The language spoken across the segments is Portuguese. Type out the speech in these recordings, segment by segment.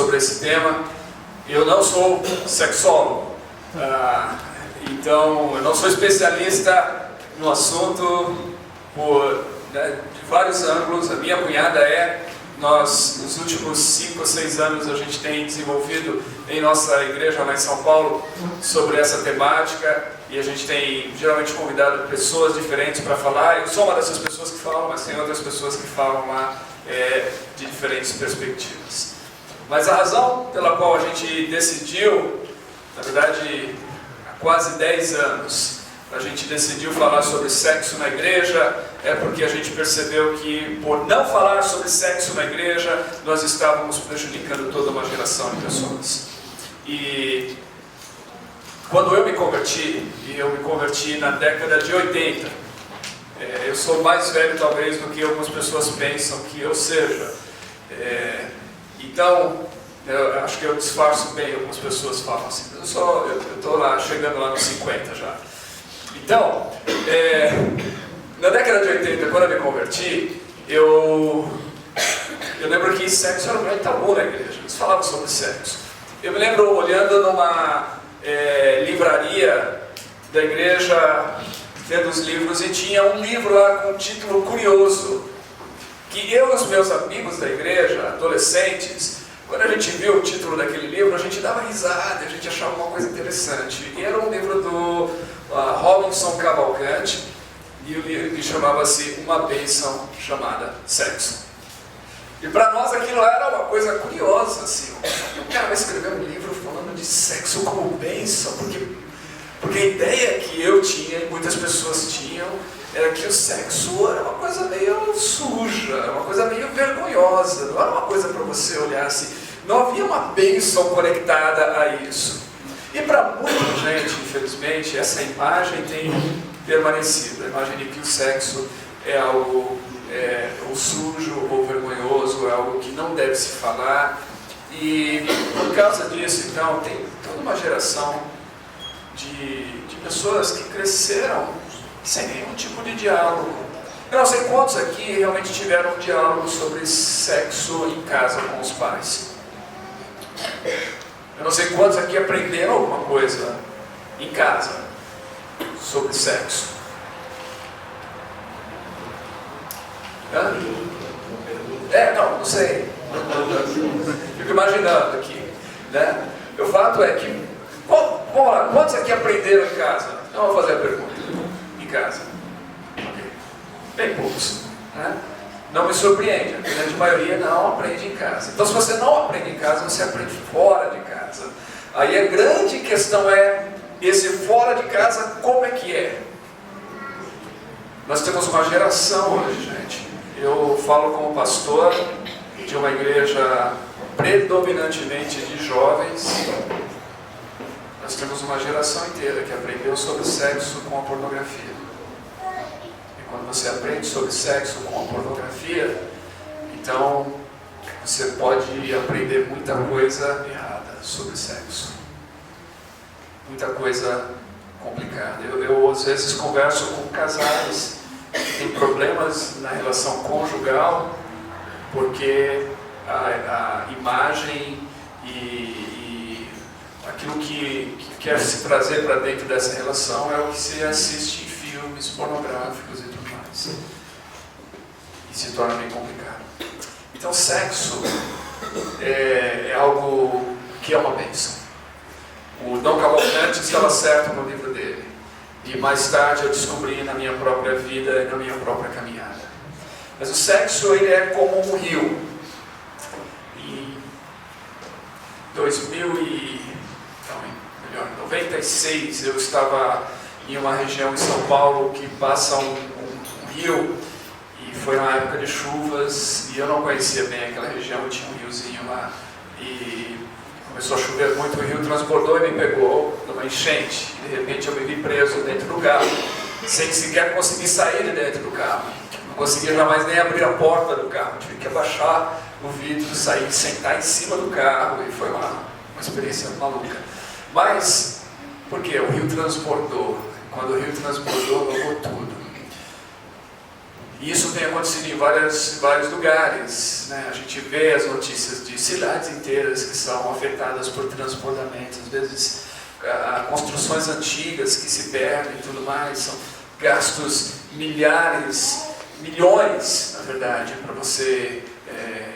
sobre esse tema. Eu não sou sexólogo, então eu não sou especialista no assunto de vários ângulos. A minha cunhada nós, nos últimos 5 ou 6 anos, a gente tem desenvolvido em nossa igreja lá em São Paulo sobre essa temática, e a gente tem geralmente convidado pessoas diferentes para falar. Eu sou uma dessas pessoas que falam, mas tem outras pessoas que falam lá de diferentes perspectivas. Mas a razão pela qual a gente decidiu, na verdade, há quase 10 anos, a gente decidiu falar sobre sexo na igreja, é porque a gente percebeu que, por não falar sobre sexo na igreja, nós estávamos prejudicando toda uma geração de pessoas. E quando eu me converti na década de 80, eu sou mais velho talvez do que algumas pessoas pensam que eu seja. Então, eu acho que eu disfarço bem, algumas pessoas falam assim, eu estou lá, chegando lá nos 50 já. Então, na década de 80, quando eu me converti, eu lembro que sexo era um grande tabu na igreja, eles falavam sobre sexo. Eu me lembro olhando numa livraria da igreja, vendo os livros, e tinha um livro lá com um título curioso, que eu e os meus amigos da igreja, adolescentes, quando a gente viu o título daquele livro, a gente dava risada, a gente achava uma coisa interessante. E era um livro do Robinson Cavalcante, e o livro chamava-se Uma Bênção Chamada Sexo. E para nós aquilo era uma coisa curiosa, assim, o cara vai escrever um livro falando de sexo como bênção, porque a ideia que eu tinha, e muitas pessoas tinham, era que o sexo era uma coisa meio suja, uma coisa meio vergonhosa, não era uma coisa para você olhar assim, não havia uma bênção conectada a isso. E para muita gente, infelizmente, essa imagem tem permanecido, a imagem de que o sexo é algo ou sujo ou vergonhoso, é algo que não deve se falar, e por causa disso, então, tem toda uma geração de pessoas que cresceram sem nenhum tipo de diálogo. Eu não sei quantos aqui realmente tiveram um diálogo sobre sexo em casa com os pais. Eu não sei quantos aqui aprenderam alguma coisa em casa sobre sexo. Não sei. Fico imaginando aqui, né? O fato é que, vamos lá, quantos aqui aprenderam em casa? Eu vou fazer a pergunta. Em casa? Bem poucos, né? Não me surpreende, a grande maioria não aprende em casa. Então, se você não aprende em casa, você aprende fora de casa. Aí a grande questão é, esse fora de casa, como é que é? Nós temos uma geração hoje, gente. Eu falo como pastor de uma igreja predominantemente de jovens. Nós temos uma geração inteira que aprendeu sobre sexo com a pornografia. E quando você aprende sobre sexo com a pornografia, então você pode aprender muita coisa errada sobre sexo. Muita coisa complicada. Eu às vezes converso com casais que têm problemas na relação conjugal, porque a imagem e aquilo que quer se trazer para dentro dessa relação é o que se assiste em filmes pornográficos e tudo mais. E se torna bem complicado. Então, sexo é algo que é uma bênção. O Dom Cavalcante estava certo no livro dele. E mais tarde eu descobri na minha própria vida e na minha própria caminhada. Mas o sexo, ele é como um rio. Em 96, eu estava em uma região em São Paulo que passa um rio, e foi uma época de chuvas, e eu não conhecia bem aquela região, tinha um riozinho lá, e começou a chover muito, o rio transbordou e me pegou numa enchente. De repente eu me vi preso dentro do carro, sem sequer conseguir sair de dentro do carro. Não conseguia jamais nem abrir a porta do carro, tive que abaixar o vidro, sair, sentar em cima do carro, e foi uma experiência maluca. Mas, por quê? O rio transbordou. Quando o rio transbordou, levou tudo. E isso tem acontecido em vários lugares, né? A gente vê as notícias de cidades inteiras que são afetadas por transbordamentos, às vezes construções antigas que se perdem e tudo mais, são gastos milhares, milhões, na verdade, para você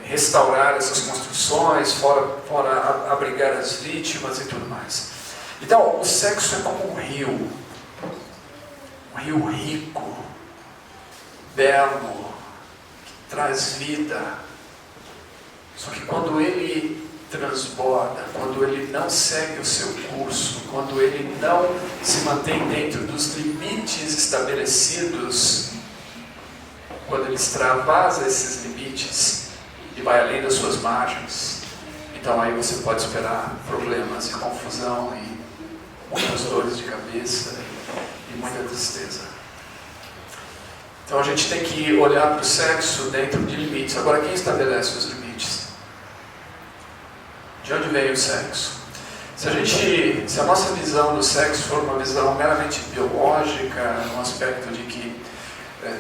restaurar essas construções, fora abrigar as vítimas e tudo mais. Então, o sexo é como um rio rico, belo, que traz vida. Só que quando ele transborda, quando ele não segue o seu curso, quando ele não se mantém dentro dos limites estabelecidos, quando ele extravasa esses limites e vai além das suas margens, então aí você pode esperar problemas e confusão e muitas dores de cabeça e muita tristeza. Então a gente tem que olhar para o sexo dentro de limites. Agora, quem estabelece os limites? De onde vem o sexo? Se a nossa visão do sexo for uma visão meramente biológica, no aspecto de que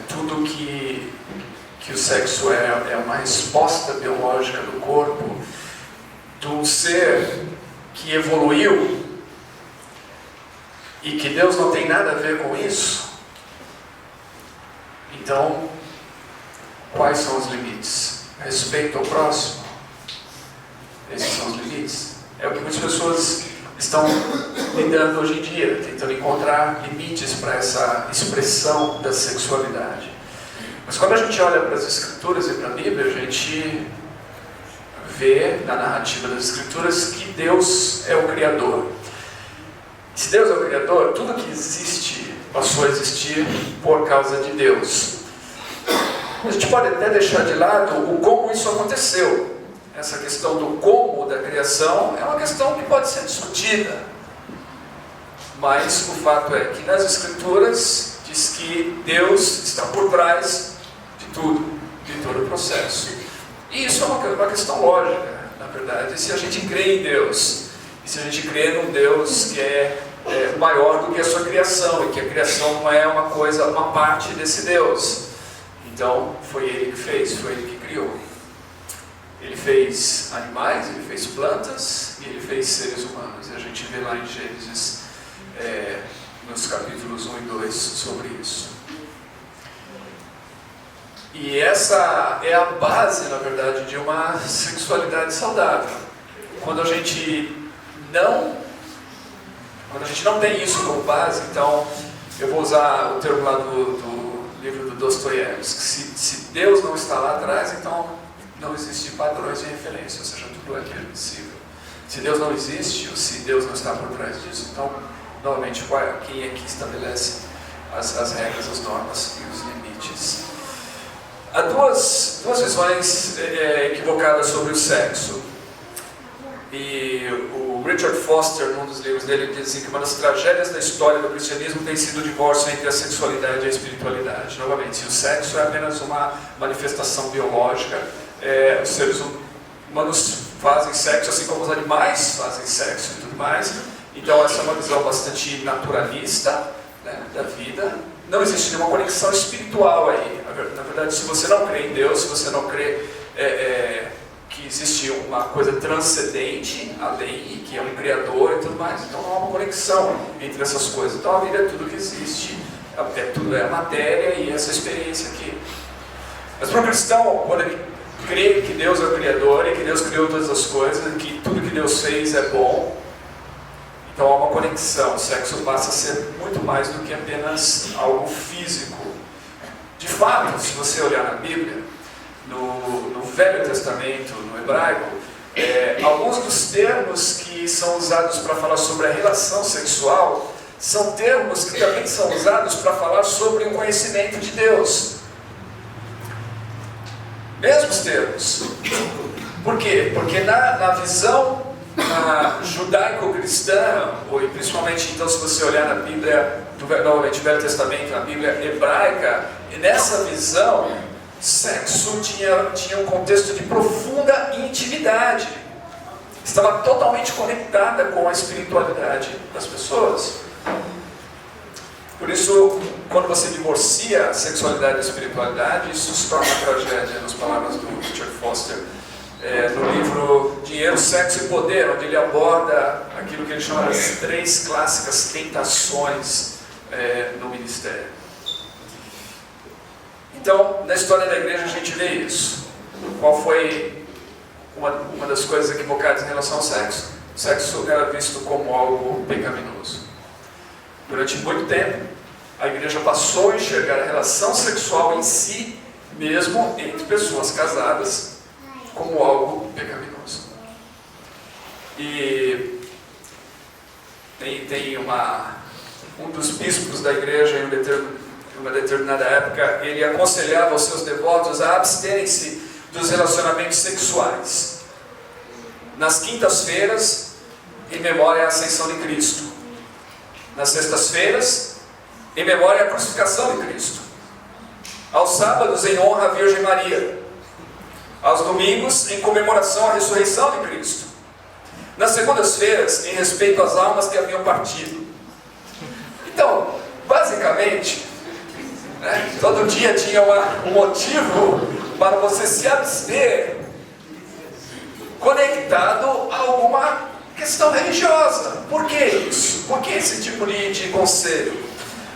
tudo que o sexo é uma resposta biológica do corpo, de um ser que evoluiu e que Deus não tem nada a ver com isso, então, quais são os limites? Respeito ao próximo? Esses são os limites. É o que muitas pessoas estão lidando hoje em dia, tentando encontrar limites para essa expressão da sexualidade. Mas quando a gente olha para as Escrituras e para a Bíblia, a gente vê na narrativa das Escrituras que Deus é o Criador. Se Deus é o Criador, tudo que existe passou a existir por causa de Deus. A gente pode até deixar de lado o como isso aconteceu. Essa questão do como da criação é uma questão que pode ser discutida. Mas o fato é que nas Escrituras diz que Deus está por trás de tudo, de todo o processo. E isso é uma questão lógica, na verdade. Se a gente crê em Deus, e se a gente crê num Deus que é maior do que a sua criação, e que a criação não é uma parte desse Deus. Então, foi Ele que fez, foi Ele que criou. Ele fez animais, Ele fez plantas, e Ele fez seres humanos. E a gente vê lá em Gênesis, nos capítulos 1 e 2, sobre isso. E essa é a base, na verdade, de uma sexualidade saudável. Quando a gente não tem isso como base, então eu vou usar o termo lá do livro do Dostoiévski. Se Deus não está lá atrás, então não existem padrões de referência, ou seja, tudo é permissível. Se Deus não existe, ou se Deus não está por trás disso, então, novamente, quem é que estabelece as regras, as normas e os limites? Há duas visões equivocadas sobre o sexo. E o Richard Foster, num dos livros dele, diz assim, que uma das tragédias da história do cristianismo tem sido o divórcio entre a sexualidade e a espiritualidade. Novamente, se o sexo é apenas uma manifestação biológica, os seres humanos fazem sexo assim como os animais fazem sexo e tudo mais. Então essa é uma visão bastante naturalista, né, da vida. Não existe nenhuma conexão espiritual aí. Na verdade, se você não crê em Deus, se você não crê que existe uma coisa transcendente, além, que é um criador e tudo mais, então não há uma conexão entre essas coisas. Então a vida é tudo que existe, tudo é a matéria e essa experiência aqui. Mas para o cristão, quando ele crê que Deus é o criador e que Deus criou todas as coisas, e que tudo que Deus fez é bom, então há uma conexão. O sexo passa a ser muito mais do que apenas algo físico. De fato, se você olhar na Bíblia, no Velho Testamento, no hebraico, alguns dos termos que são usados para falar sobre a relação sexual são termos que também são usados para falar sobre o conhecimento de Deus. Mesmos termos. Por quê? Porque na visão judaico-cristã, e principalmente então se você olhar na Bíblia, novamente o Velho Testamento, na Bíblia hebraica, e nessa visão, sexo tinha um contexto de profunda intimidade. Estava totalmente conectada com a espiritualidade das pessoas. Por isso, quando você divorcia a sexualidade e a espiritualidade, isso se torna uma tragédia, nas palavras do Richard Foster, no livro Dinheiro, Sexo e Poder, onde ele aborda aquilo que ele chama das 3 clássicas tentações no ministério. Então, na história da igreja a gente vê isso. Qual foi uma das coisas equivocadas em relação ao sexo? O sexo era visto como algo pecaminoso. Durante muito tempo, a igreja passou a enxergar a relação sexual em si mesmo, entre pessoas casadas, como algo pecaminoso. E tem um dos bispos da igreja, em uma determinada época, ele aconselhava aos seus devotos a absterem-se dos relacionamentos sexuais nas quintas-feiras, em memória à ascensão de Cristo; nas sextas-feiras, em memória à crucificação de Cristo; aos sábados, em honra à Virgem Maria; aos domingos, em comemoração à ressurreição de Cristo; nas segundas-feiras, em respeito às almas que haviam partido. Então, basicamente, todo dia tinha um motivo para você se abster, conectado a alguma questão religiosa. Por que isso? Por que esse tipo de conselho?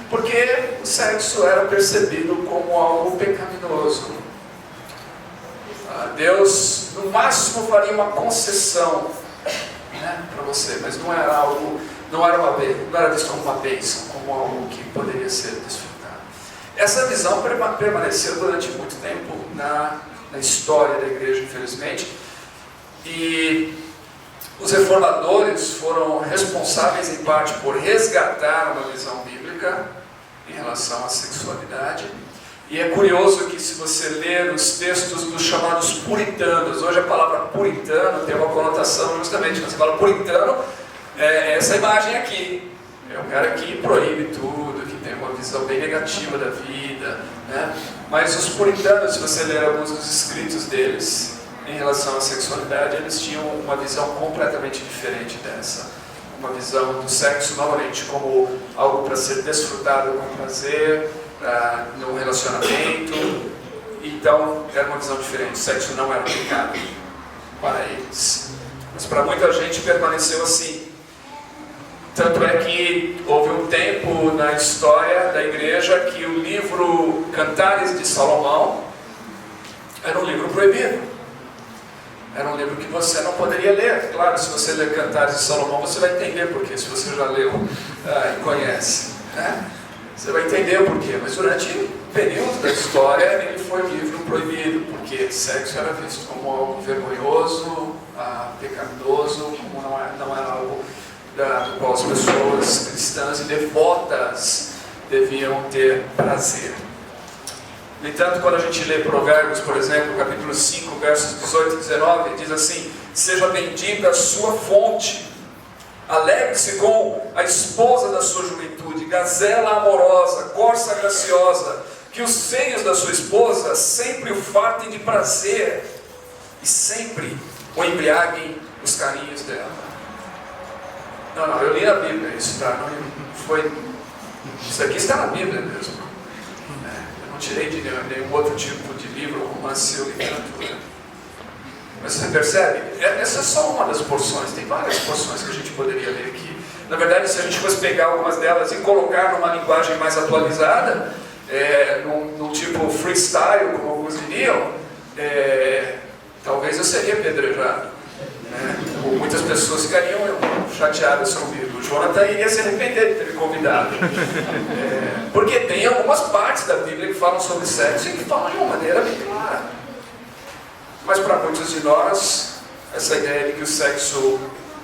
Porque o sexo era percebido como algo pecaminoso. Deus, no máximo, faria uma concessão para você, mas não era visto como uma bênção, como algo que poderia ser desfrutado. Essa visão permaneceu durante muito tempo na história da igreja, infelizmente, e os reformadores foram responsáveis em parte por resgatar uma visão bíblica em relação à sexualidade. E é curioso que, se você ler os textos dos chamados puritanos, hoje a palavra puritano tem uma conotação, justamente quando você fala puritano, é essa imagem aqui. É um cara que proíbe tudo, que tem uma visão bem negativa da vida, Mas os puritanos, se você ler alguns dos escritos deles em relação à sexualidade, eles tinham uma visão completamente diferente dessa. Uma visão do sexo, novamente, como algo para ser desfrutado com prazer, no relacionamento. Então, era uma visão diferente. O sexo não era pecado para eles. Mas para muita gente permaneceu assim. Tanto é que houve um tempo na história da igreja que o livro Cantares de Salomão era um livro proibido. Era um livro que você não poderia ler. Claro, se você ler Cantares de Salomão, você vai entender por quê, se você já leu e conhece. Você vai entender o porquê. Mas durante o período da história, ele foi um livro proibido, porque sexo era visto como algo vergonhoso, pecaminoso, como não era algo do qual as pessoas cristãs e devotas deviam ter prazer. No entanto, quando a gente lê Provérbios, por exemplo, capítulo 5, versos 18 e 19, diz assim: seja bendita a sua fonte, alegre-se com a esposa da sua juventude, gazela amorosa, corça graciosa, que os seios da sua esposa sempre o fartem de prazer e sempre o embriaguem os carinhos dela. Não, eu li na Bíblia isso, tá? Não foi... Isso aqui está na Bíblia mesmo. Eu não tirei de nenhum outro tipo de livro, romance ou literatura. Mas você percebe? Essa é só uma das porções. Tem várias porções que a gente poderia ler aqui. Na verdade, se a gente fosse pegar algumas delas e colocar numa linguagem mais atualizada, num tipo freestyle, como alguns diriam, talvez eu seria apedrejado. Muitas pessoas ficariam chateadas comigo. O Jonathan iria se arrepender de ter me convidado. Porque tem algumas partes da Bíblia que falam sobre sexo e que falam de uma maneira bem clara. Mas para muitos de nós, essa ideia de que o sexo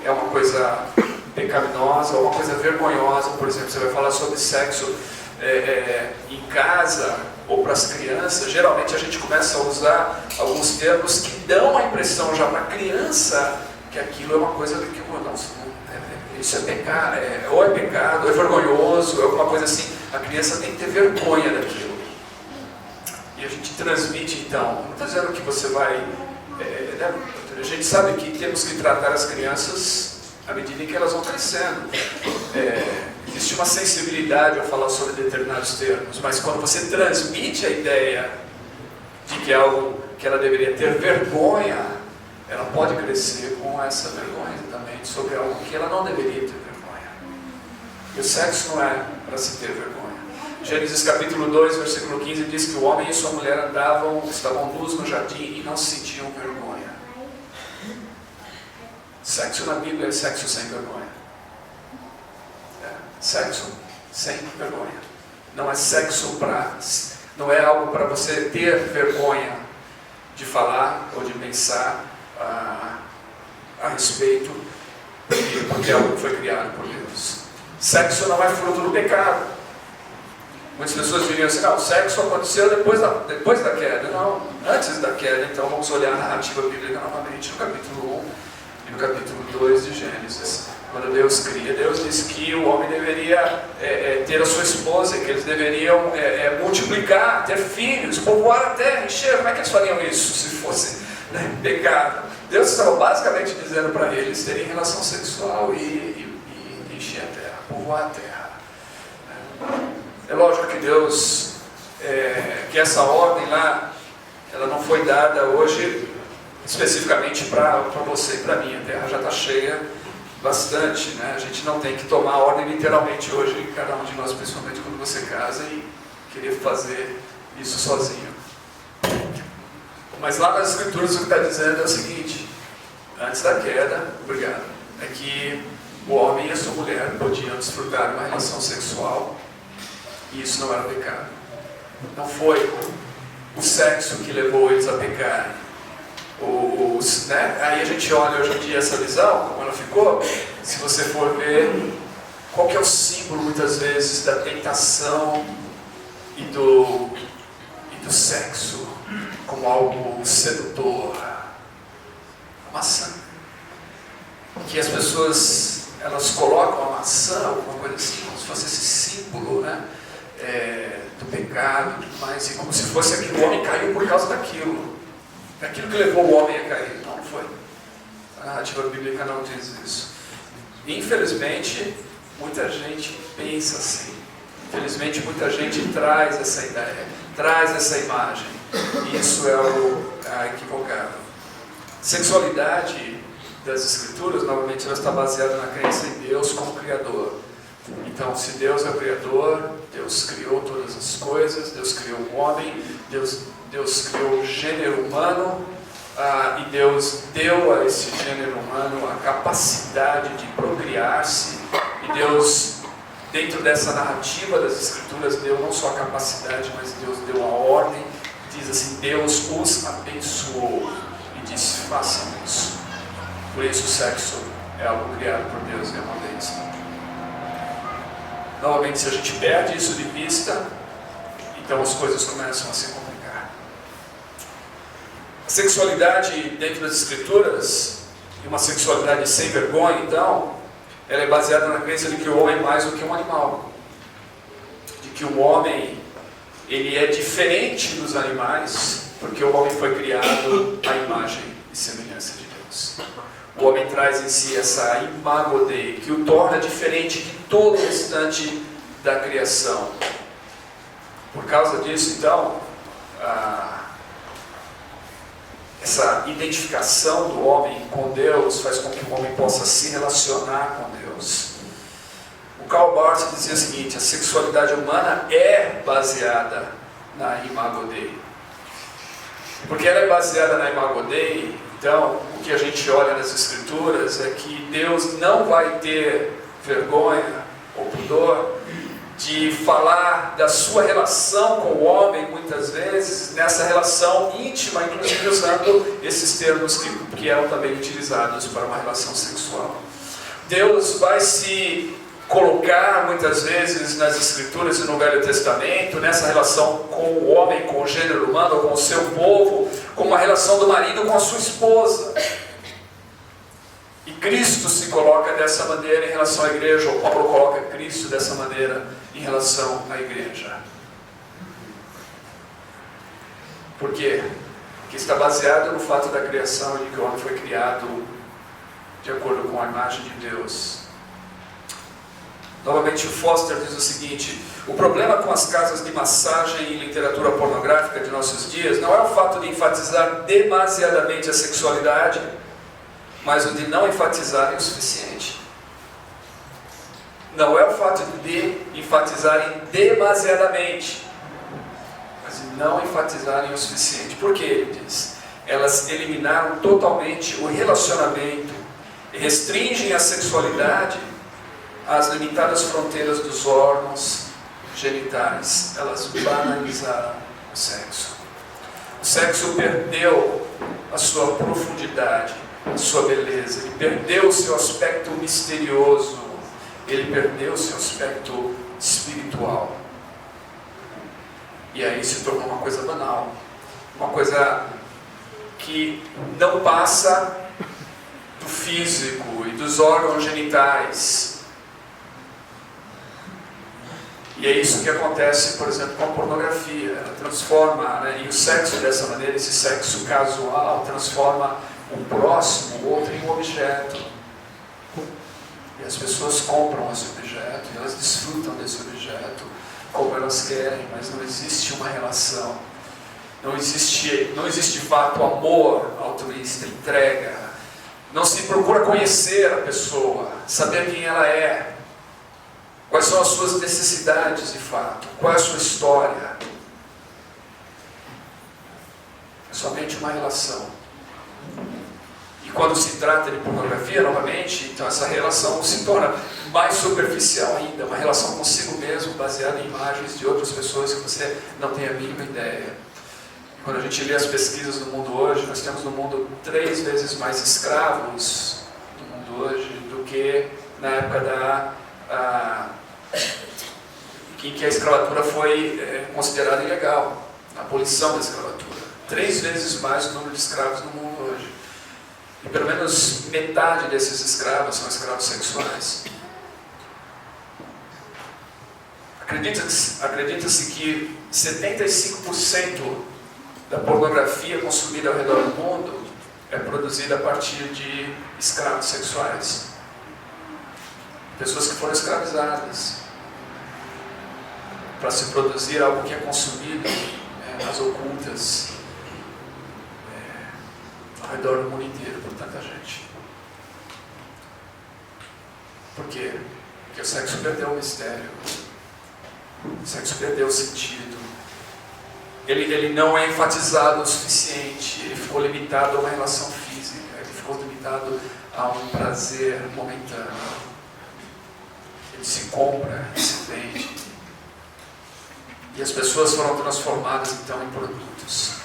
é uma coisa pecaminosa, ou uma coisa vergonhosa, por exemplo, você vai falar sobre sexo em casa ou para as crianças, geralmente a gente começa a usar alguns termos que dão a impressão já para a criança que aquilo é uma coisa que, isso é pecado, ou é pecado, ou é vergonhoso, é alguma coisa assim. A criança tem que ter vergonha daquilo. E a gente transmite, então, não estou dizendo que você vai... a gente sabe que temos que tratar as crianças à medida em que elas vão crescendo. existe uma sensibilidade ao falar sobre determinados termos, mas quando você transmite a ideia de que é algo que ela deveria ter vergonha, ela pode crescer com essa vergonha também sobre algo que ela não deveria ter vergonha. E o sexo não é para se ter vergonha. Gênesis capítulo 2, versículo 15 diz que o homem e sua mulher estavam nus no jardim e não sentiam vergonha. Sexo na Bíblia é sexo sem vergonha. Sexo sem vergonha. Não é sexo não é algo para você ter vergonha de falar ou de pensar a respeito, porque é algo que foi criado por Deus. Sexo não é fruto do pecado. Muitas pessoas diriam assim, não, o sexo aconteceu depois da queda. Não, antes da queda. Então vamos olhar a narrativa bíblica novamente no capítulo 1 e no capítulo 2 de Gênesis. Quando Deus cria, Deus diz que o homem deveria ter a sua esposa, que eles deveriam multiplicar, ter filhos, povoar a terra, encher. Como é que eles fariam isso se fosse pecado? Deus estava basicamente dizendo para eles terem relação sexual e encher a terra, povoar a terra. É lógico que Deus, que essa ordem lá, ela não foi dada hoje especificamente para você e para mim. A terra já está cheia bastante, né? A gente não tem que tomar a ordem literalmente hoje, cada um de nós, principalmente quando você casa, e querer fazer isso sozinho. Mas lá nas Escrituras o que está dizendo é o seguinte: antes da queda, obrigado, é que o homem e a sua mulher podiam desfrutar de uma relação sexual, e isso não era pecado. Não foi o sexo que levou eles a pecarem. Aí a gente olha hoje em dia essa visão, como ela ficou. Se você for ver, qual que é o símbolo muitas vezes da tentação e do sexo como algo sedutor? A maçã. Que as pessoas, elas colocam a maçã, alguma coisa assim, como se fosse esse símbolo, né? Do pecado e tudo mais, e como se fosse aquilo, o homem caiu por causa daquilo que levou o homem a cair. Não foi. A narrativa bíblica não diz isso. Infelizmente, muita gente pensa assim. Infelizmente, muita gente traz essa ideia, traz essa imagem. E isso é o equivocado. Sexualidade das Escrituras, novamente, ela está baseada na crença em Deus como Criador. Então, se Deus é o Criador, Deus criou todas as coisas, Deus criou o homem, Deus criou o gênero humano, e Deus deu a esse gênero humano a capacidade de procriar-se, e Deus, dentro dessa narrativa das Escrituras, deu não só a capacidade, mas Deus deu a ordem. Diz assim: Deus os abençoou e disse: façam isso. Por isso o sexo é algo criado por Deus e é uma bênção. Novamente, se a gente perde isso de vista, então as coisas começam a se complicar. A sexualidade dentro das Escrituras, e uma sexualidade sem vergonha, então, ela é baseada na crença de que o homem é mais do que um animal. De que o homem, ele é diferente dos animais, porque o homem foi criado à imagem e semelhança de Deus. O homem traz em si essa imago Dei, que o torna diferente de todo o restante da criação. Por causa disso, então, essa identificação do homem com Deus faz com que o homem possa se relacionar com Deus. O Karl Barth dizia o seguinte: a sexualidade humana é baseada na imago Dei. Porque ela é baseada na imago Dei, então, o que a gente olha nas Escrituras é que Deus não vai ter vergonha ou pudor de falar da sua relação com o homem, muitas vezes, nessa relação íntima, inclusive usando esses termos que eram também utilizados para uma relação sexual. Deus vai se colocar, muitas vezes, nas Escrituras e no Velho Testamento, nessa relação com o homem, com o gênero humano, com o seu povo, como a relação do marido com a sua esposa. E Cristo se coloca dessa maneira em relação à igreja, ou Paulo coloca Cristo dessa maneira em relação à igreja. Por quê? Porque está baseado no fato da criação, de que o homem foi criado de acordo com a imagem de Deus. Novamente, o Foster diz o seguinte: o problema com as casas de massagem e literatura pornográfica de nossos dias não é o fato de enfatizar demasiadamente a sexualidade, mas o de não enfatizarem o suficiente. Não é o fato de enfatizarem demasiadamente, mas de não enfatizarem o suficiente. Por que ele diz? Elas eliminaram totalmente o relacionamento e restringem a sexualidade às limitadas fronteiras dos órgãos genitais. Elas banalizaram o sexo. O sexo perdeu a sua profundidade, a sua beleza. Ele perdeu o seu aspecto misterioso. Ele perdeu o seu aspecto espiritual. E aí se tornou uma coisa banal. Uma coisa que não passa do físico e dos órgãos genitais. E é isso que acontece, por exemplo, com a pornografia. Ela transforma, e o sexo dessa maneira, esse sexo casual, transforma o próximo, o outro, em um objeto. E as pessoas compram esse objeto, e elas desfrutam desse objeto como elas querem, mas não existe uma relação. Não existe de fato amor altruísta, entrega. Não se procura conhecer a pessoa, saber quem ela é. Quais são as suas necessidades de fato? Qual é a sua história? É somente uma relação. E quando se trata de pornografia, novamente, então essa relação se torna mais superficial ainda. Uma relação consigo mesmo, baseada em imagens de outras pessoas que você não tem a mínima ideia. Quando a gente lê as pesquisas do mundo hoje, nós temos no mundo 3 vezes mais escravos no mundo hoje do que na época em que a escravatura foi considerada ilegal, a abolição da escravatura. 3 vezes mais o número de escravos no mundo hoje. E pelo menos metade desses escravos são escravos sexuais. Acredita-se que 75% da pornografia consumida ao redor do mundo é produzida a partir de escravos sexuais. Pessoas que foram escravizadas para se produzir algo que é consumido nas ocultas ao redor do mundo inteiro por tanta gente. Por quê? Porque o sexo perdeu o mistério. O sexo perdeu o sentido. Ele não é enfatizado o suficiente. Ele ficou limitado a uma relação física. Ele ficou limitado a um prazer momentâneo. Ele se compra, ele se vende. E as pessoas foram transformadas então em produtos.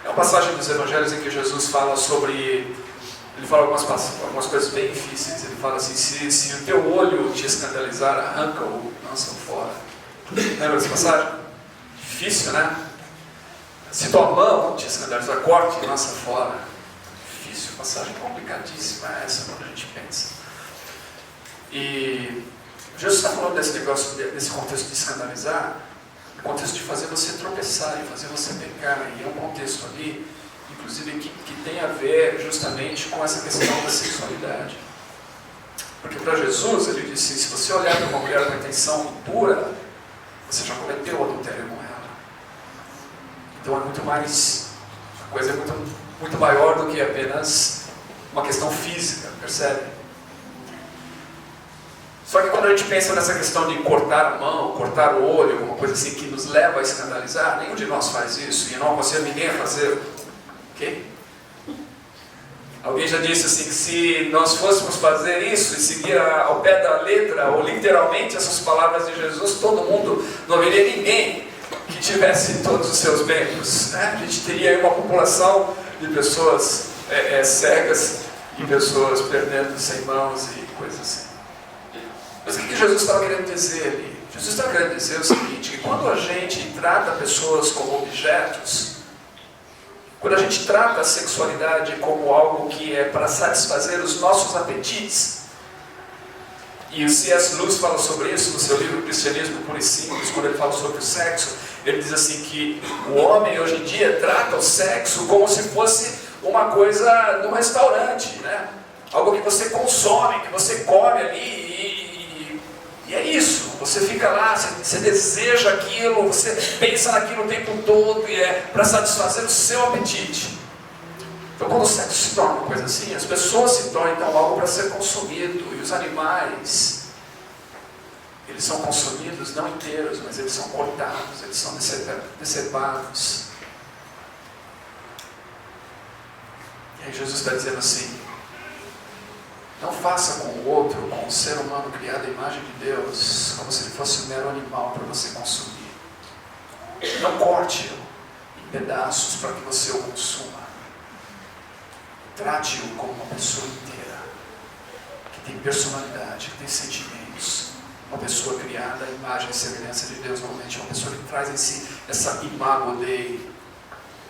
É uma passagem dos Evangelhos em que Jesus fala sobre... Ele fala algumas coisas bem difíceis. Ele fala assim: se o teu olho te escandalizar, arranca-o, lança-o fora. Lembra dessa passagem? Difícil, né? Se tua mão te escandalizar, corte e lança fora. Difícil, passagem complicadíssima essa quando a gente pensa. E Jesus está falando desse negócio, desse contexto de escandalizar, no contexto de fazer você tropeçar e fazer você pecar. E é um contexto ali, inclusive, que tem a ver justamente com essa questão da sexualidade. Porque para Jesus, ele disse: se você olhar para uma mulher com intenção impura, você já cometeu o adultério com ela. Então é muito mais, a coisa é muito maior do que apenas uma questão física, percebe? Só que quando a gente pensa nessa questão de cortar a mão, cortar o olho, alguma coisa assim que nos leva a escandalizar, nenhum de nós faz isso, e não aconselho ninguém a fazer. Ok? Alguém já disse assim, que se nós fôssemos fazer isso e seguir ao pé da letra, ou literalmente essas palavras de Jesus, todo mundo, não haveria ninguém que tivesse todos os seus membros, né? A gente teria aí uma população de pessoas cegas e pessoas perdendo sem mãos e coisas assim. Mas o que Jesus estava querendo dizer ali? Jesus estava querendo dizer o seguinte: que quando a gente trata pessoas como objetos, quando a gente trata a sexualidade como algo que é para satisfazer os nossos apetites, e o C.S. Lewis fala sobre isso no seu livro Cristianismo Puro e Simples, quando ele fala sobre o sexo, ele diz assim que o homem hoje em dia trata o sexo como se fosse uma coisa num restaurante, né? Algo que você consome, que você come ali E é isso, você fica lá, você deseja aquilo, você pensa naquilo o tempo todo e é para satisfazer o seu apetite. Então quando o sexo se torna uma coisa assim, as pessoas se tornam então algo para ser consumido, e os animais, eles são consumidos não inteiros, mas eles são cortados, eles são decepados. E aí Jesus está dizendo assim: não faça com o outro, com o ser humano criado à imagem de Deus, como se ele fosse um mero animal para você consumir. Não corte-o em pedaços para que você o consuma. Trate-o como uma pessoa inteira, que tem personalidade, que tem sentimentos. Uma pessoa criada à imagem e semelhança de Deus, normalmente é uma pessoa que traz em si essa imago Dei.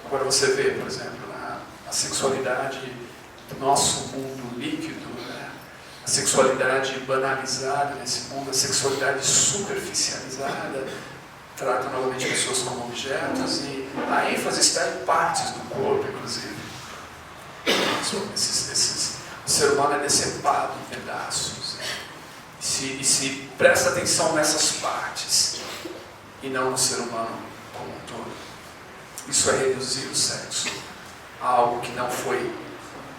Agora você vê, por exemplo, a sexualidade do nosso mundo líquido, a sexualidade banalizada nesse mundo, a sexualidade superficializada, trata novamente pessoas como objetos, e a ênfase está em partes do corpo, inclusive. O ser humano é decepado em pedaços, e se presta atenção nessas partes, e não no ser humano como um todo. Isso é reduzir o sexo a algo que não foi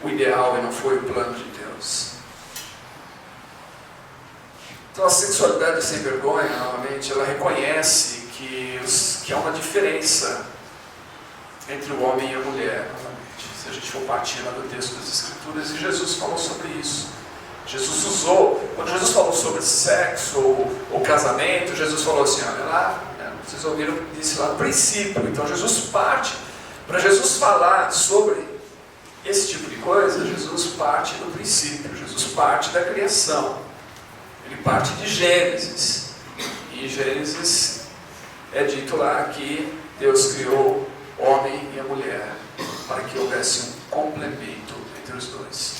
o ideal e não foi o plano de Deus. Então a sexualidade sem vergonha, novamente, ela reconhece que há uma diferença entre o homem e a mulher, novamente. Se a gente for partir lá do texto das Escrituras, e Jesus falou sobre isso. Jesus usou, quando Jesus falou sobre sexo ou casamento, Jesus falou assim, olha lá, vocês ouviram, disse lá no princípio. Então Jesus parte, para Jesus falar sobre esse tipo de coisa, Jesus parte do princípio, Jesus parte da criação. Ele parte de Gênesis. E em Gênesis é dito lá que Deus criou o homem e a mulher para que houvesse um complemento entre os dois.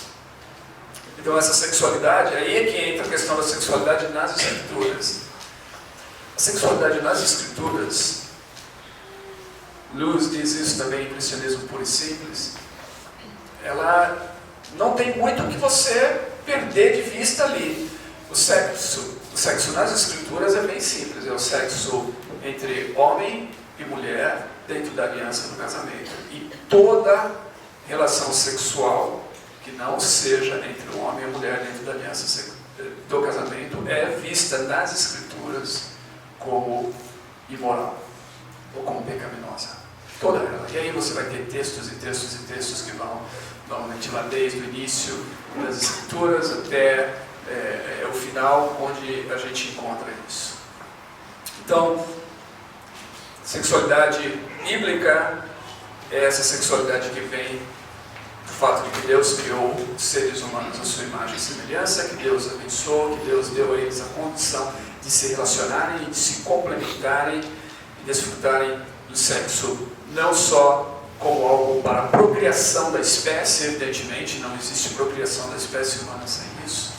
Então essa sexualidade, aí é que entra a questão da sexualidade nas Escrituras. A sexualidade nas Escrituras, Lewis diz isso também em Cristianismo Puro e Simples, ela não tem muito o que você perder de vista ali. O sexo nas Escrituras é bem simples, é o sexo entre homem e mulher dentro da aliança do casamento. E toda relação sexual que não seja entre o homem e a mulher dentro da aliança do casamento é vista nas Escrituras como imoral ou como pecaminosa. Toda ela. E aí você vai ter textos e textos e textos que vão normalmente lá desde o início das Escrituras até o final, onde a gente encontra isso. Então, sexualidade bíblica é essa sexualidade que vem do fato de que Deus criou seres humanos à sua imagem e semelhança, que Deus abençoou, que Deus deu a eles a condição de se relacionarem e de se complementarem e desfrutarem do sexo, não só como algo para a procriação da espécie, evidentemente não existe procriação da espécie humana sem isso,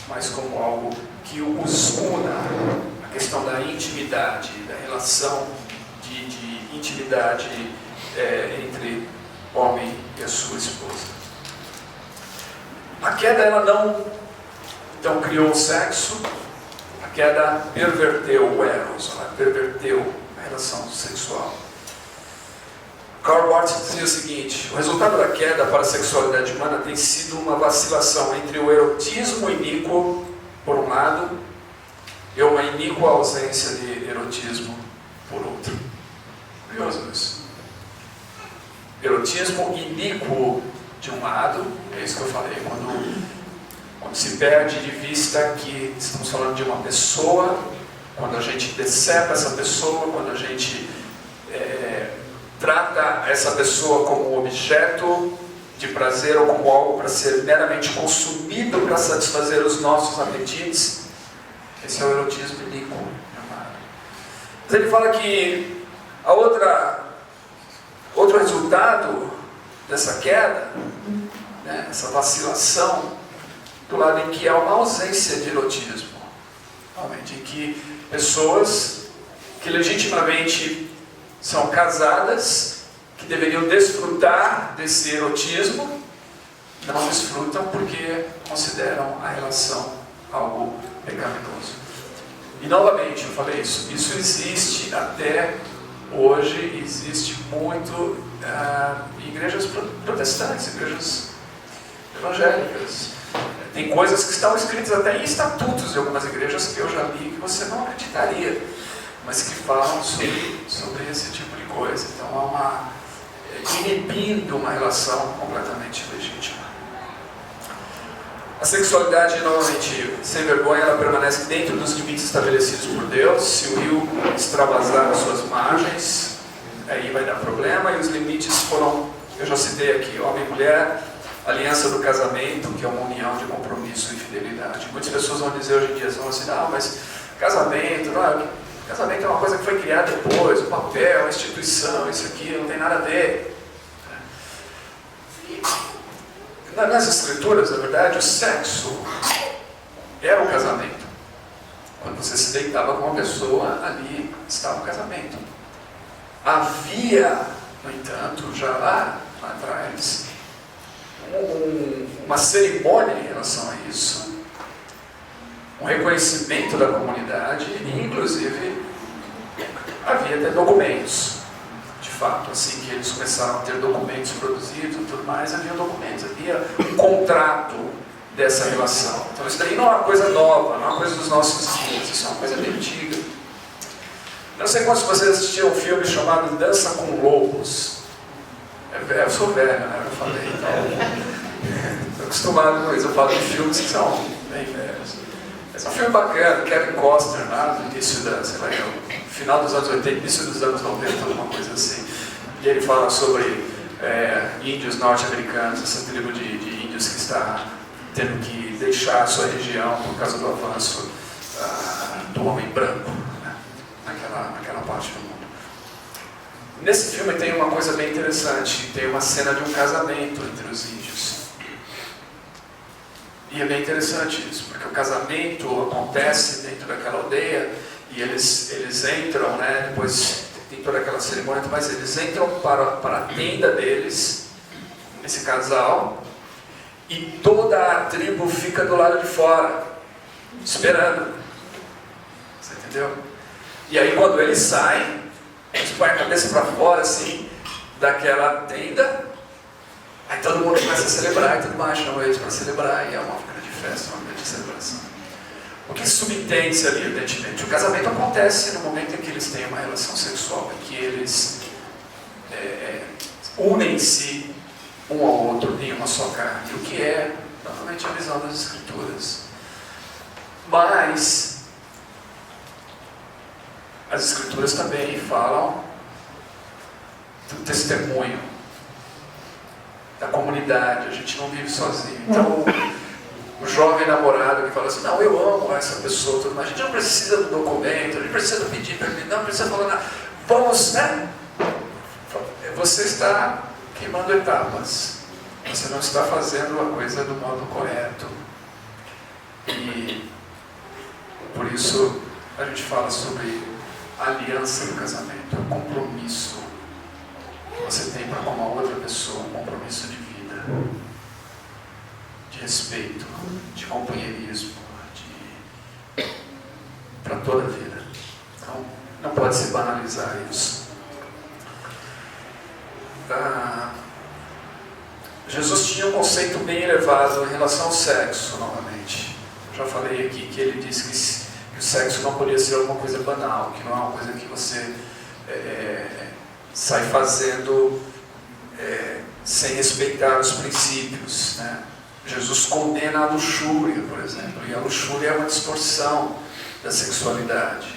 mas como algo que os una, a questão da intimidade, da relação de intimidade entre homem e a sua esposa. A queda, ela não então criou o sexo, a queda perverteu o eros, ela perverteu a relação sexual. Karl Barth dizia o seguinte: o resultado da queda para a sexualidade humana tem sido uma vacilação entre o erotismo iníquo, por um lado, e uma iníqua ausência de erotismo, por outro. Curioso isso. Erotismo iníquo de um lado, é isso que eu falei, quando se perde de vista que estamos falando de uma pessoa, quando a gente decepa essa pessoa, quando a gente trata essa pessoa como um objeto de prazer ou como algo para ser meramente consumido para satisfazer os nossos apetites. Esse é o erotismo iníquo. Mas ele fala que outro resultado dessa queda, né, essa vacilação, do lado em que há uma ausência de erotismo, realmente, em que pessoas que legitimamente são casadas, que deveriam desfrutar desse erotismo, não desfrutam porque consideram a relação algo pecaminoso. E novamente, eu falei isso existe até hoje, existe muito em igrejas protestantes, igrejas evangélicas. Tem coisas que estão escritas até em estatutos de algumas igrejas que eu já li que você não acreditaria, mas que falam sobre esse tipo de coisa. Então inibindo uma relação completamente legítima. A sexualidade, novamente, sem vergonha, ela permanece dentro dos limites estabelecidos por Deus. Se o rio extravasar as suas margens, aí vai dar problema. E os limites foram, eu já citei aqui, homem e mulher, aliança do casamento, que é uma união de compromisso e fidelidade. Muitas pessoas vão dizer hoje em dia, vão assim, mas casamento, casamento é uma coisa que foi criada depois, o papel, a instituição, isso aqui, não tem nada a ver. Nas escrituras, na verdade, o sexo era o casamento. Quando você se deitava com uma pessoa, ali estava o casamento. Havia, no entanto, já lá atrás, uma cerimônia em relação a isso, um reconhecimento da comunidade e, inclusive, havia até documentos. De fato, assim que eles começaram a ter documentos produzidos e tudo mais, havia documentos, havia um contrato dessa relação. Então isso daí não é uma coisa nova, não é uma coisa dos nossos dias, isso é uma coisa bem antiga. Eu não sei quantos de vocês assistiram um filme chamado Dança com Lobos. Eu sou velho, né? Eu falei, então estou acostumado com isso, eu falo de filmes que são bem velhos. Esse é um filme bacana, Kevin Costner, lá no início final dos anos 80, início dos anos 90, alguma coisa assim. E ele fala sobre índios norte-americanos, essa tribo de índios que está tendo que deixar a sua região por causa do avanço do homem branco, né? naquela parte do mundo. Nesse filme tem uma coisa bem interessante, tem uma cena de um casamento entre os índios. E é bem interessante isso, porque o casamento acontece dentro daquela aldeia e eles entram, né, depois tem toda aquela cerimônia, mas eles entram para a tenda deles, esse casal, e toda a tribo fica do lado de fora, esperando. Você entendeu? E aí quando eles saem, eles põem a cabeça para fora, assim, daquela tenda, aí todo mundo começa a celebrar e tudo mais, chamam eles para celebrar, e é uma grande festa, uma grande celebração. O que subentende-se ali, evidentemente? O casamento acontece no momento em que eles têm uma relação sexual, em que eles unem-se um ao outro em uma só carne, o que é, novamente, a visão das Escrituras. Mas as Escrituras também falam do testemunho, da comunidade. A gente não vive sozinho. Então, o jovem namorado que fala assim, não, eu amo essa pessoa, tudo mais. A gente não precisa do documento, a gente precisa pedir permissão, não precisa falar nada. Vamos, né? Você está queimando etapas. Você não está fazendo a coisa do modo correto. E por isso a gente fala sobre a aliança do casamento, o compromisso que você tem para com uma outra pessoa, um compromisso de vida, de respeito, de companheirismo, para toda a vida. Então, não pode se banalizar isso. Jesus tinha um conceito bem elevado em relação ao sexo, novamente. Eu já falei aqui que ele disse que o sexo não podia ser alguma coisa banal, que não é uma coisa que você sai fazendo sem respeitar os princípios, né? Jesus condena a luxúria, por exemplo, e a luxúria é uma distorção da sexualidade.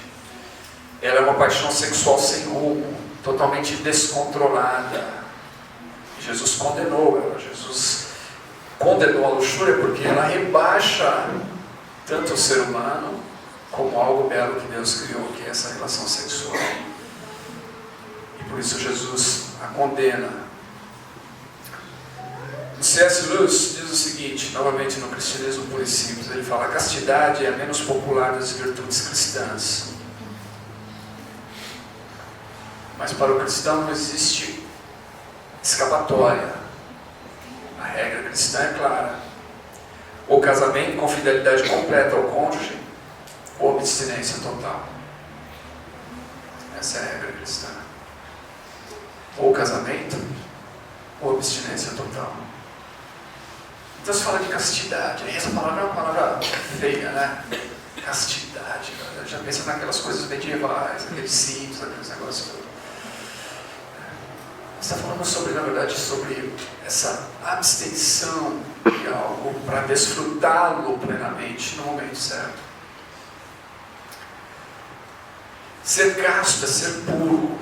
Ela é uma paixão sexual sem rumo, totalmente descontrolada. Jesus condenou ela. Jesus condenou a luxúria porque ela rebaixa tanto o ser humano como algo belo que Deus criou, que é essa relação sexual. E por isso Jesus a condena. O C.S. Lewis diz o seguinte, novamente no Cristianismo Puro e Simples, ele fala: a castidade é a menos popular das virtudes cristãs. Mas para o cristão não existe escapatória. A regra cristã é clara. O casamento com fidelidade completa ao cônjuge, ou abstinência total. Essa é a regra cristã. Ou casamento, ou abstinência total. Então se fala de castidade. Aí essa palavra é uma palavra feia, né? Castidade. Já pensa naquelas coisas medievais, aqueles cintos, aqueles negócios. Você está falando sobre, na verdade, sobre essa abstenção de algo para desfrutá-lo plenamente no momento certo. Ser casto é ser puro.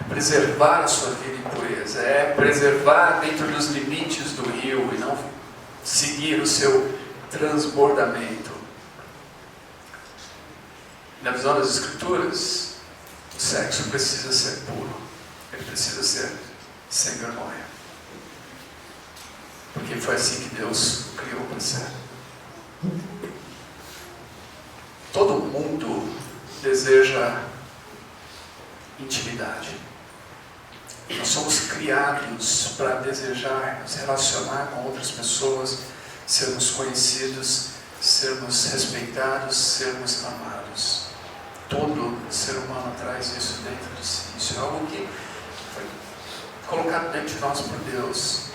É preservar a sua vida em pureza. É preservar dentro dos limites do rio e não seguir o seu transbordamento. Na visão das Escrituras, o sexo precisa ser puro. Ele precisa ser sem vergonha. Porque foi assim que Deus o criou para ser. Todo mundo deseja intimidade. Nós somos criados para desejar nos relacionar com outras pessoas, sermos conhecidos, sermos respeitados, sermos amados. Todo ser humano traz isso dentro de si. Isso é algo que foi colocado dentro de nós por Deus.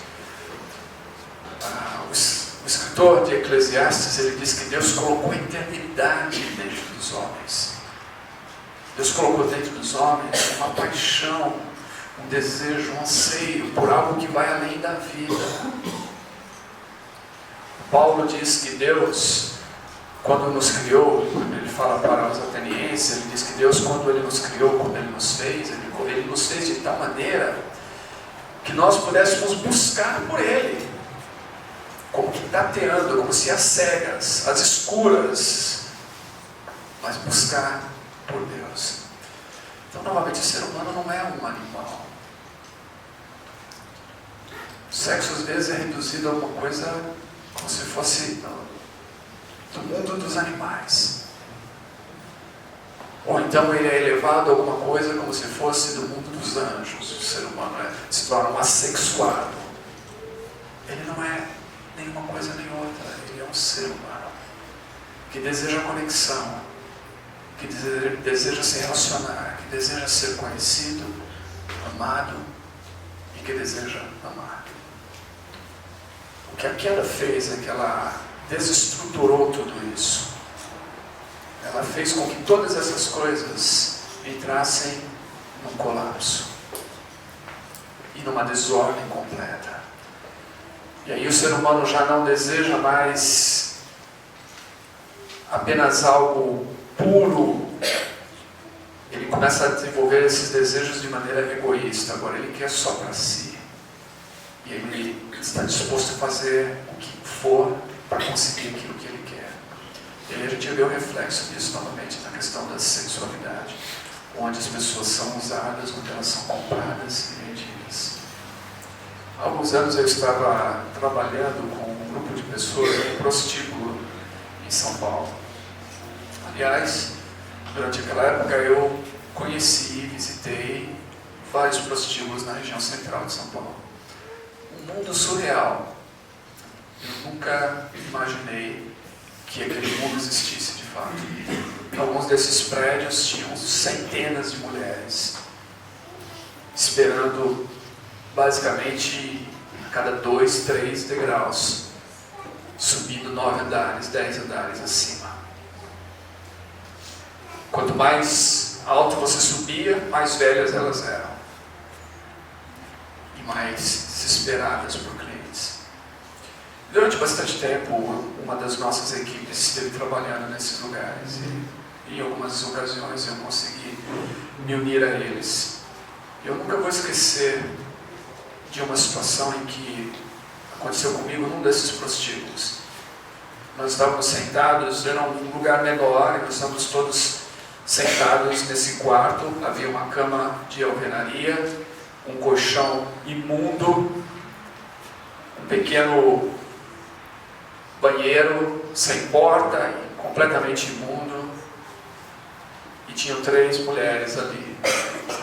O escritor de Eclesiastes, ele diz que Deus colocou a eternidade dentro dos homens. Deus colocou dentro dos homens uma paixão, um desejo, um anseio por algo que vai além da vida. Paulo diz que Deus, quando nos criou, ele fala para os atenienses, ele diz que Deus, quando Ele nos criou, quando Ele nos fez, Ele nos fez de tal maneira que nós pudéssemos buscar por Ele, como que tateando, como se às cegas, às escuras, mas buscar por Deus. Então, novamente, o ser humano não é um animal. O sexo às vezes é reduzido a uma coisa como se fosse do mundo dos animais. Ou então ele é elevado a alguma coisa como se fosse do mundo dos anjos. O ser humano se torna um assexuado. Ele não é nenhuma coisa nem outra. Ele é um ser humano que deseja conexão, que deseja se relacionar, que deseja ser conhecido, amado e que deseja amar. O que a queda fez é que ela desestruturou tudo isso. Ela fez com que todas essas coisas entrassem num colapso e numa desordem completa. E aí o ser humano já não deseja mais apenas algo puro. Ele começa a desenvolver esses desejos de maneira egoísta. Agora ele quer só para si. E ele está disposto a fazer o que for para conseguir aquilo que ele quer. E aí a gente vê o reflexo disso novamente na questão da sexualidade, onde as pessoas são usadas, onde elas são compradas e vendidas. Há alguns anos eu estava trabalhando com um grupo de pessoas em um prostíbulo em São Paulo. Aliás, durante aquela época eu conheci e visitei vários prostíbulos na região central de São Paulo. Um mundo surreal. Eu nunca imaginei que aquele mundo existisse de fato. Em alguns desses prédios tinham centenas de mulheres esperando basicamente a cada 2, 3 degraus, subindo 9 andares, 10 andares acima. Quanto mais alto você subia, mais velhas elas eram e mais desesperadas por clientes. Durante bastante tempo, uma das nossas equipes esteve trabalhando nesses lugares e em algumas ocasiões eu consegui me unir a eles. Eu nunca vou esquecer de uma situação em que aconteceu comigo num desses prostíbulos. Nós estávamos sentados, era um lugar menor, e nós estávamos todos sentados nesse quarto. Havia uma cama de alvenaria, um colchão imundo, um pequeno banheiro sem porta, completamente imundo, e tinham 3 mulheres ali,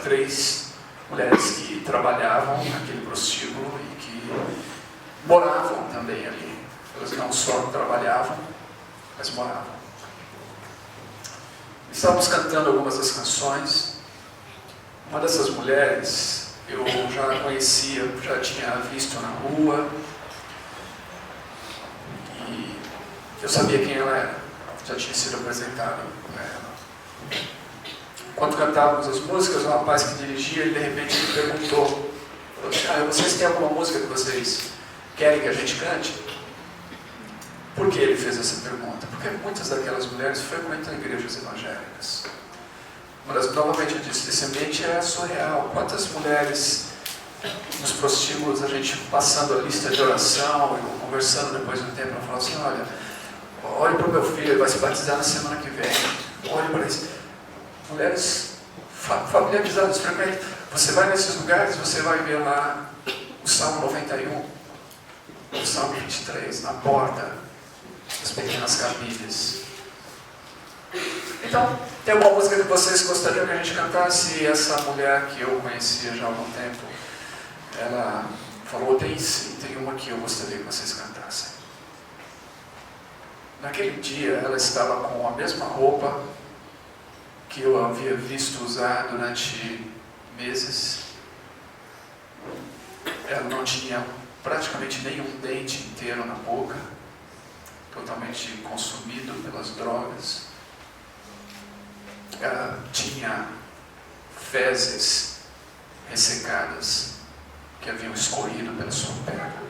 3 mulheres que trabalhavam naquele prostíbulo e que moravam também ali. Elas não só trabalhavam, mas moravam. Estávamos cantando algumas das canções. Uma dessas mulheres eu já conhecia, já tinha visto na rua, e eu sabia quem ela era, já tinha sido apresentado para ela. Enquanto cantávamos as músicas, o rapaz que dirigia, ele de repente me perguntou, falou assim, vocês têm alguma música que vocês querem que a gente cante? Por que ele fez essa pergunta? Porque muitas daquelas mulheres frequentam igrejas evangélicas. Novamente eu disse, esse ambiente é surreal. Quantas mulheres nos prostíbulos, a gente passando a lista de oração, eu conversando depois de um tempo, ela falou assim, olhe para o meu filho, ele vai se batizar na semana que vem. Olhe para isso. Mulheres familiarizadas, frequentam. Você vai nesses lugares, você vai ver lá o Salmo 91, o Salmo 23, na porta, as pequenas cabines. Então, tem uma música que vocês gostariam que a gente cantasse? E essa mulher que eu conhecia já há algum tempo, ela falou, tem sim, tem uma que eu gostaria que vocês cantassem. Naquele dia, ela estava com a mesma roupa que eu havia visto usar durante meses. Ela não tinha praticamente nenhum dente inteiro na boca, totalmente consumido pelas drogas. Ela tinha fezes ressecadas que haviam escorrido pela sua perna.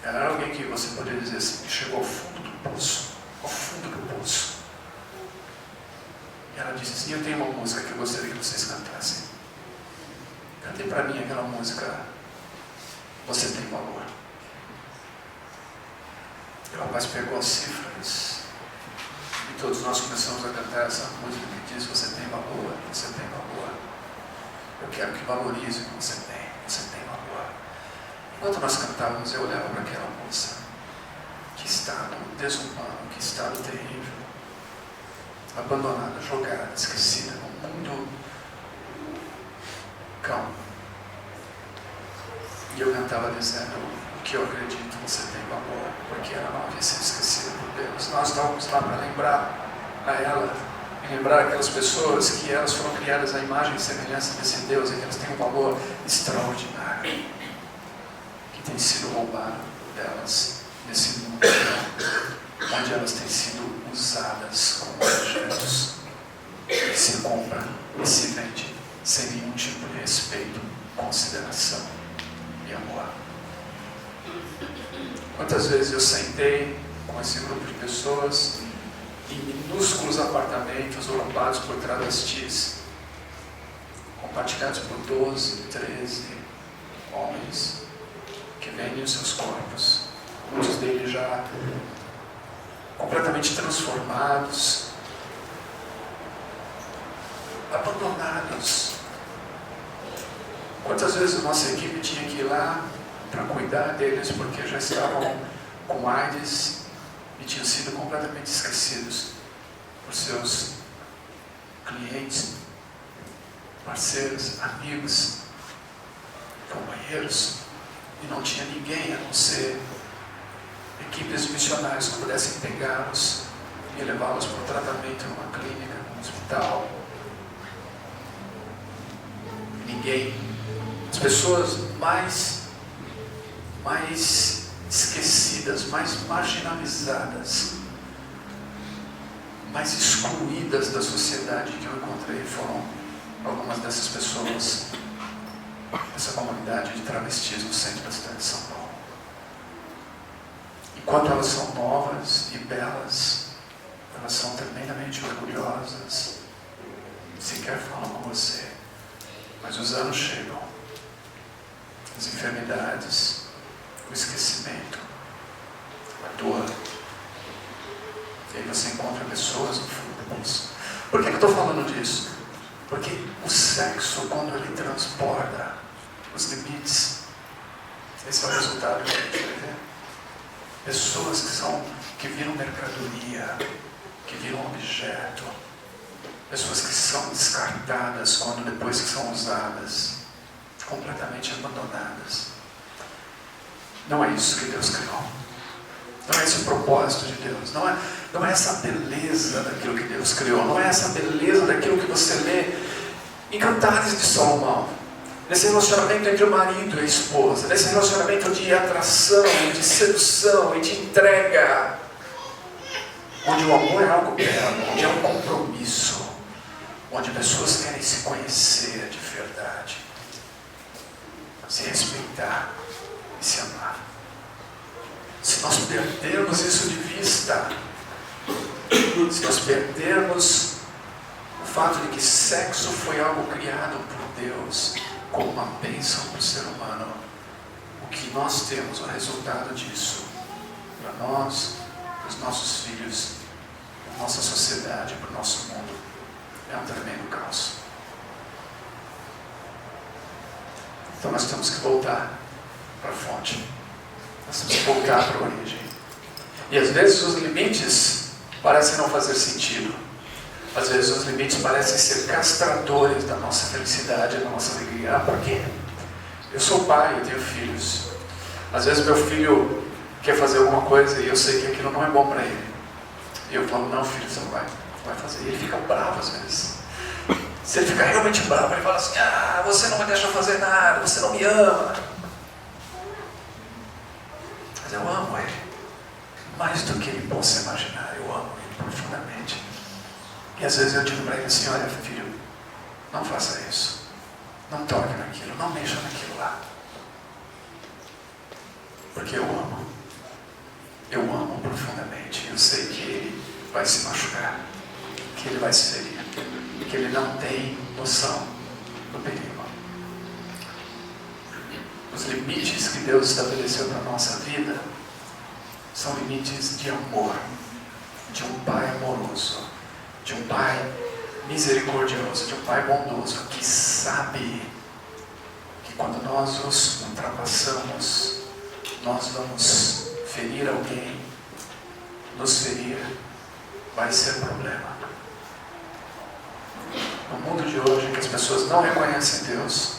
Ela era alguém que você poderia dizer assim, chegou ao fundo do poço, ao fundo do poço. E ela disse assim, eu tenho uma música que eu gostaria que vocês cantassem. Cantem para mim aquela música, Você Tem Valor. E o rapaz pegou as cifras e todos nós começamos a cantar essa música que diz, você tem valor, você tem valor. Eu quero que valorize o que você tem valor. Enquanto nós cantávamos, eu olhava para aquela moça, que estado desumano, que estado terrível, abandonada, jogada, esquecida no mundo cão. E eu cantava dizendo, o que eu acredito, você tem valor, porque ela não havia sido esquecida por Deus. Nós estávamos lá para lembrar a ela, e lembrar aquelas pessoas que elas foram criadas à imagem e semelhança desse Deus, e que elas têm um valor extraordinário, que tem sido roubado delas nesse mundo, onde elas têm sido usadas como objetos que se compra e se vende sem nenhum tipo de respeito, consideração e amor. Quantas vezes eu sentei com esse grupo de pessoas em minúsculos apartamentos ocupados por travestis, compartilhados por 12, 13 homens que vendem os seus corpos, muitos deles já completamente transformados, abandonados. Quantas vezes a nossa equipe tinha que ir lá para cuidar deles porque já estavam com AIDS e tinham sido completamente esquecidos por seus clientes, parceiros, amigos, companheiros, e não tinha ninguém a não ser equipes de missionários que pudessem pegá-los e levá-los para o tratamento numa clínica, num hospital. Ninguém. As pessoas mais esquecidas, mais marginalizadas, mais excluídas da sociedade que eu encontrei foram algumas dessas pessoas, essa comunidade de travestis no centro da cidade de São Paulo. Enquanto elas são novas e belas, elas são tremendamente orgulhosas, sequer falam com você, mas os anos chegam, as enfermidades, o esquecimento, a dor, e aí você encontra pessoas no fundo disso. Por que eu estou falando disso? Porque o sexo, quando ele transborda os limites, esse é o resultado que a gente vai ver. Pessoas que viram mercadoria, que viram objeto, pessoas que são descartadas depois que são usadas, completamente abandonadas. Não é isso que Deus criou. Não é esse o propósito de Deus. Não é essa beleza daquilo que Deus criou. Não é essa beleza daquilo que você lê em Cantares de Salomão. Nesse relacionamento entre o marido e a esposa. Nesse relacionamento de atração, de sedução e de entrega. Onde o amor é algo belo, onde é um compromisso. Onde pessoas querem se conhecer de verdade. Se respeitar e se amar. Se nós perdermos isso de vista, se nós perdermos o fato de que sexo foi algo criado por Deus como uma bênção para o ser humano, o que nós temos, o resultado disso, para nós, para os nossos filhos, para a nossa sociedade, para o nosso mundo, é um tremendo caos. Então nós temos que voltar para a fonte. Nós temos que voltar para a origem. E às vezes os limites parecem não fazer sentido. Às vezes os limites parecem ser castradores da nossa felicidade, da nossa alegria. Por quê? Eu sou pai, eu tenho filhos. Às vezes meu filho quer fazer alguma coisa e eu sei que aquilo não é bom para ele. E eu falo, não filho, você não vai fazer. E ele fica bravo às vezes. Se ele ficar realmente bravo, ele fala assim, você não me deixa fazer nada, você não me ama. Mas eu amo ele. Mais do que ele possa imaginar, eu amo ele profundamente. E às vezes eu digo para ele assim, olha filho, não faça isso. Não toque naquilo, não mexa naquilo lá. Porque eu amo. Eu amo profundamente. Eu sei que ele vai se machucar. Que ele vai se ferir. Que ele não tem noção do perigo. Os limites que Deus estabeleceu para a nossa vida são limites de amor, de um pai amoroso, de um pai misericordioso, de um pai bondoso, que sabe que quando nós os ultrapassamos, nós vamos ferir alguém, nos ferir vai ser problema. No mundo de hoje, em que as pessoas não reconhecem Deus,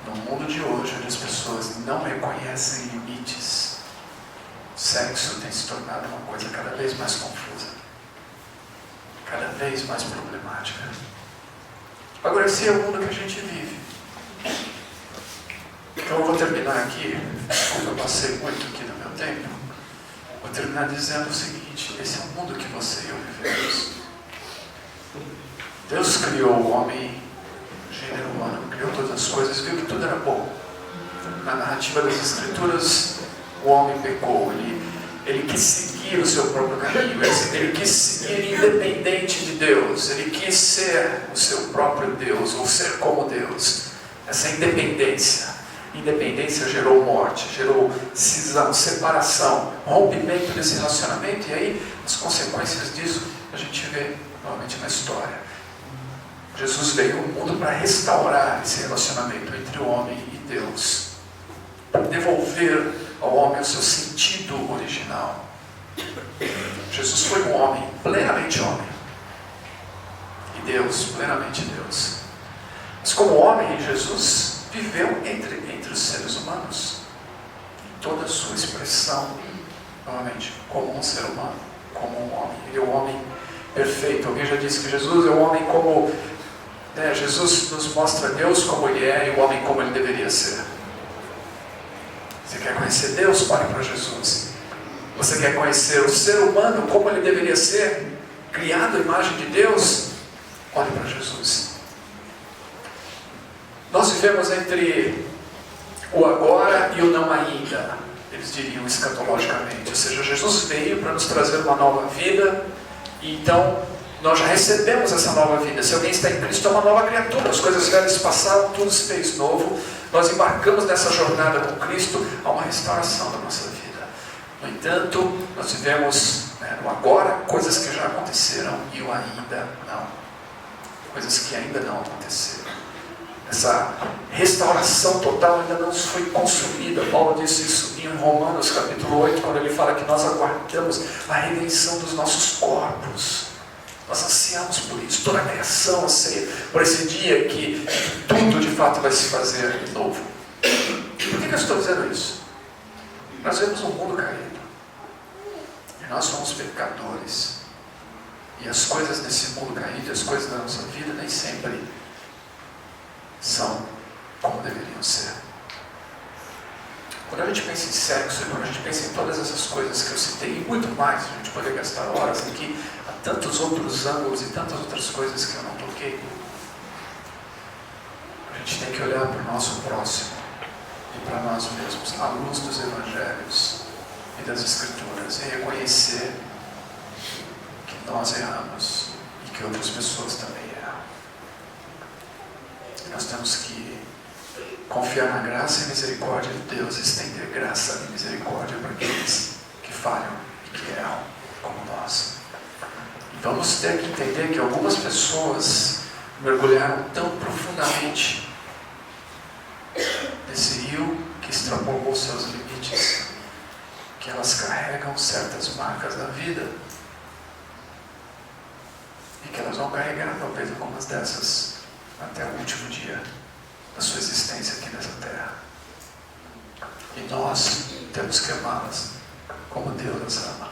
no mundo de hoje, onde as pessoas não reconhecem limites, o sexo tem se tornado uma coisa cada vez mais confusa, cada vez mais problemática. Agora, esse é o mundo que a gente vive. Então eu vou terminar aqui, como eu passei muito aqui no meu tempo, vou terminar dizendo o seguinte: esse é o mundo que você e eu vivemos. Deus criou o homem, o gênero humano, criou todas as coisas, viu que tudo era bom. Na narrativa das Escrituras, o homem pecou, ele quis seguir o seu próprio caminho, ele quis seguir independente de Deus, ele quis ser o seu próprio Deus, ou ser como Deus. Essa independência gerou morte, gerou cisão, separação, rompimento desse relacionamento, e aí as consequências disso a gente vê novamente na história. Jesus veio ao mundo para restaurar esse relacionamento entre o homem e Deus, para devolver ao homem o seu sentido original. Jesus foi um homem, plenamente homem, e Deus, plenamente Deus. Mas como homem, Jesus viveu entre os seres humanos, em toda a sua expressão, novamente, como um ser humano, como um homem. Ele é o homem perfeito. Alguém já disse que Jesus é o homem como... Jesus nos mostra Deus como Ele é e o homem como Ele deveria ser. Você quer conhecer Deus? Olhe para Jesus. Você quer conhecer o ser humano como ele deveria ser, criado à imagem de Deus? Olhe para Jesus. Nós vivemos entre o agora e o não ainda, eles diriam escatologicamente. Ou seja, Jesus veio para nos trazer uma nova vida, e então nós já recebemos essa nova vida. Se alguém está em Cristo, é uma nova criatura. As coisas velhas passaram, tudo se fez novo. Nós embarcamos nessa jornada com Cristo a uma restauração da nossa vida. No entanto, nós vivemos no agora coisas que já aconteceram e o ainda não. Coisas que ainda não aconteceram. Essa restauração total ainda não foi consumida. Paulo disse isso em Romanos capítulo 8, quando ele fala que nós aguardamos a redenção dos nossos corpos. Nós ansiamos por isso, toda a criação anseia por esse dia que tudo de fato vai se fazer novo. Por que eu estou dizendo isso? Nós vemos um mundo caído. Nós somos pecadores. E as coisas desse mundo caído, as coisas da nossa vida, nem sempre são como deveriam ser. Quando a gente pensa em sexo, quando a gente pensa em todas essas coisas que eu citei, e muito mais, a gente poderia gastar horas aqui, há tantos outros ângulos e tantas outras coisas que eu não toquei. A gente tem que olhar para o nosso próximo e para nós mesmos, à luz dos evangelhos e das escrituras, e reconhecer que nós erramos e que outras pessoas também erram. E nós temos que confiar na graça e misericórdia de Deus, estender graça e misericórdia para aqueles que falham e que erram como nós. E vamos ter que entender que algumas pessoas mergulharam tão profundamente nesse rio que extrapolou seus limites, que elas carregam certas marcas da vida e que elas vão carregar talvez algumas dessas até o último dia da sua existência aqui nessa terra. E nós temos que amá-las como Deus as ama.